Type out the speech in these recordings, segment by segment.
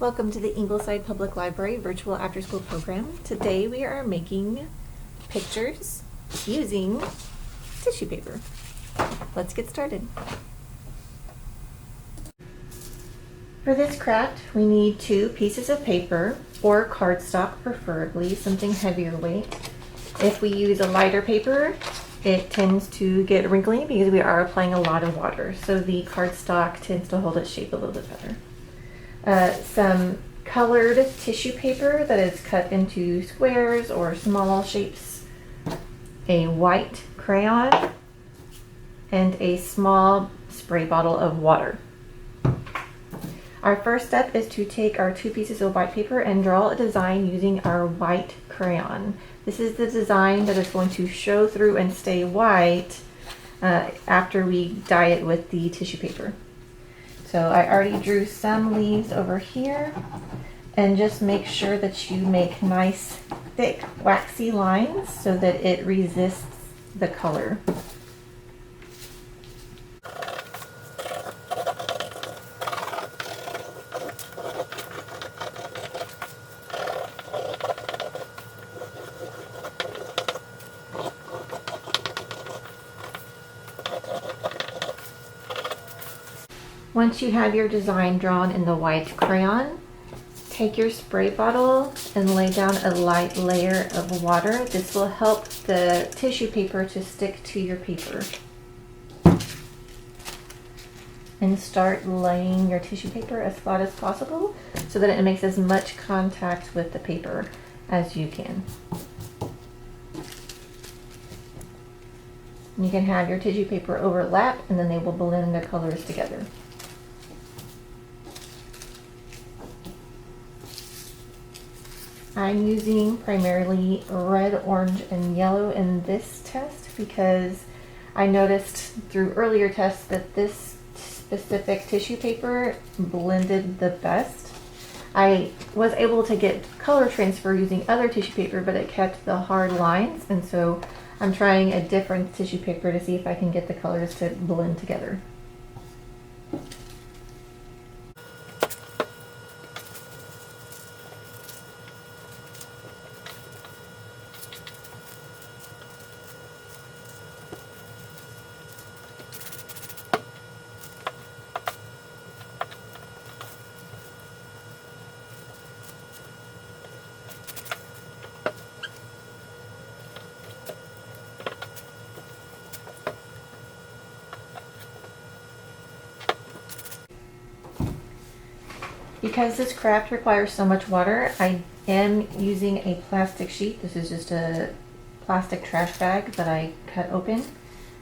Welcome to the Ingleside Public Library virtual after-school program. Today we are making pictures using tissue paper. Let's get started. For this craft, we need 2 pieces of paper, or cardstock preferably, something heavier weight. If we use a lighter paper, it tends to get wrinkly because we are applying a lot of water, so the cardstock tends to hold its shape a little bit better. Some colored tissue paper that is cut into squares or small shapes, a white crayon, and a small spray bottle of water. Our first step is to take our 2 pieces of white paper and draw a design using our white crayon. This is the design that is going to show through and stay white after we dye it with the tissue paper. So I already drew some leaves over here, and just make sure that you make nice thick waxy lines so that it resists the color. Once you have your design drawn in the white crayon, take your spray bottle and lay down a light layer of water. This will help the tissue paper to stick to your paper. And start laying your tissue paper as flat as possible so that it makes as much contact with the paper as you can. You can have your tissue paper overlap and then they will blend their colors together. I'm using primarily red, orange, and yellow in this test because I noticed through earlier tests that this specific tissue paper blended the best. I was able to get color transfer using other tissue paper, but it kept the hard lines, and so I'm trying a different tissue paper to see if I can get the colors to blend together. Because this craft requires so much water, I am using a plastic sheet. This is just a plastic trash bag that I cut open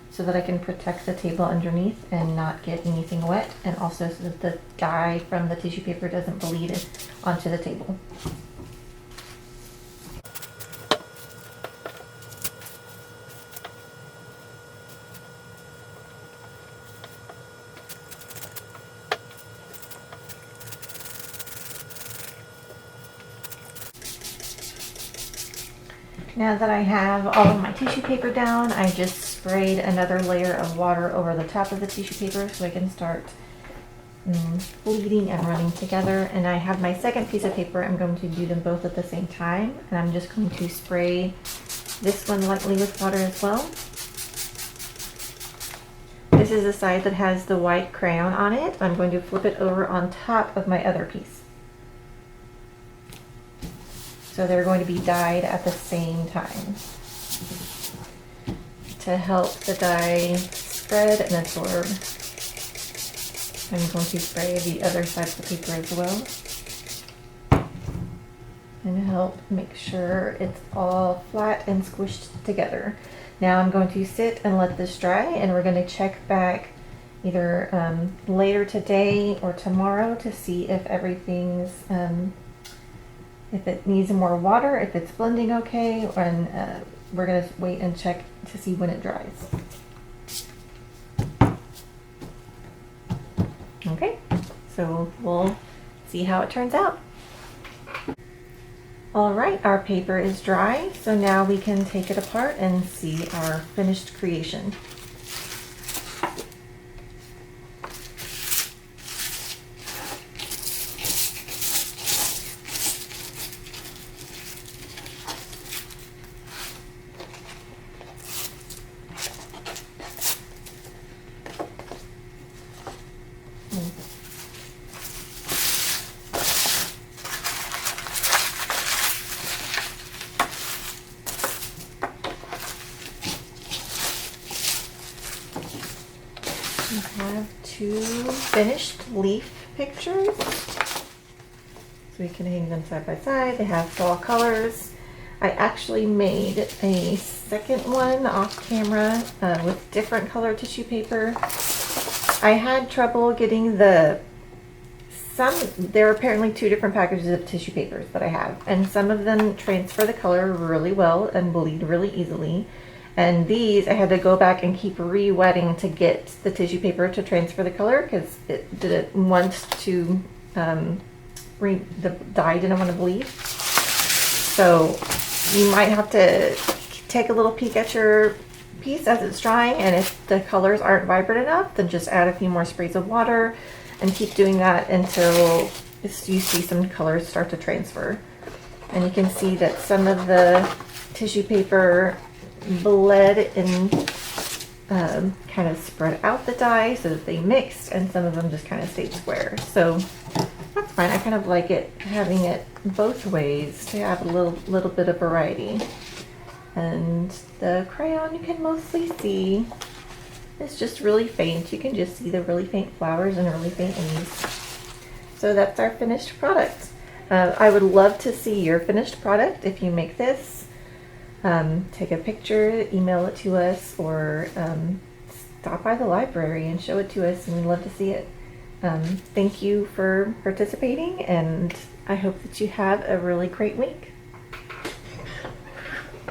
so that I can protect the table underneath and not get anything wet, and also so that the dye from the tissue paper doesn't bleed onto the table. Now that I have all of my tissue paper down, I just sprayed another layer of water over the top of the tissue paper so I can start bleeding and running together. And I have my second piece of paper. I'm going to do them both at the same time, and I'm just going to spray this one lightly with water as well. This is the side that has the white crayon on it. I'm going to flip it over on top of my other piece. So they're going to be dyed at the same time. To help the dye spread and absorb, I'm going to spray the other side of the paper as well. And help make sure it's all flat and squished together. Now I'm going to sit and let this dry, and we're going to check back either later today or tomorrow to see if everything's if it needs more water, if it's blending okay, and we're going to wait and check to see when it dries. Okay, so we'll see how it turns out. All right, our paper is dry, so now we can take it apart and see our finished creation. 2 finished leaf pictures. So we can hang them side by side. They have fall colors. I actually made a second one off camera with different color tissue paper. I had trouble getting there are apparently 2 different packages of tissue papers that I have, and some of them transfer the color really well and bleed really easily. And these I had to go back and keep re-wetting to get the tissue paper to transfer the color because it didn't want to, the dye didn't want to bleed. So you might have to take a little peek at your piece as it's drying, and if the colors aren't vibrant enough, then just add a few more sprays of water and keep doing that until you see some colors start to transfer. And you can see that some of the tissue paper bled and kind of spread out the dye so that they mixed, and some of them just kind of stayed square. So that's fine. I kind of like it having it both ways to have a little bit of variety. And the crayon you can mostly see is just really faint. You can just see the really faint flowers and really faint leaves. So that's our finished product. I would love to see your finished product if you make this. Take a picture, email it to us, or stop by the library and show it to us, and we'd love to see it. Thank you for participating, and I hope that you have a really great week.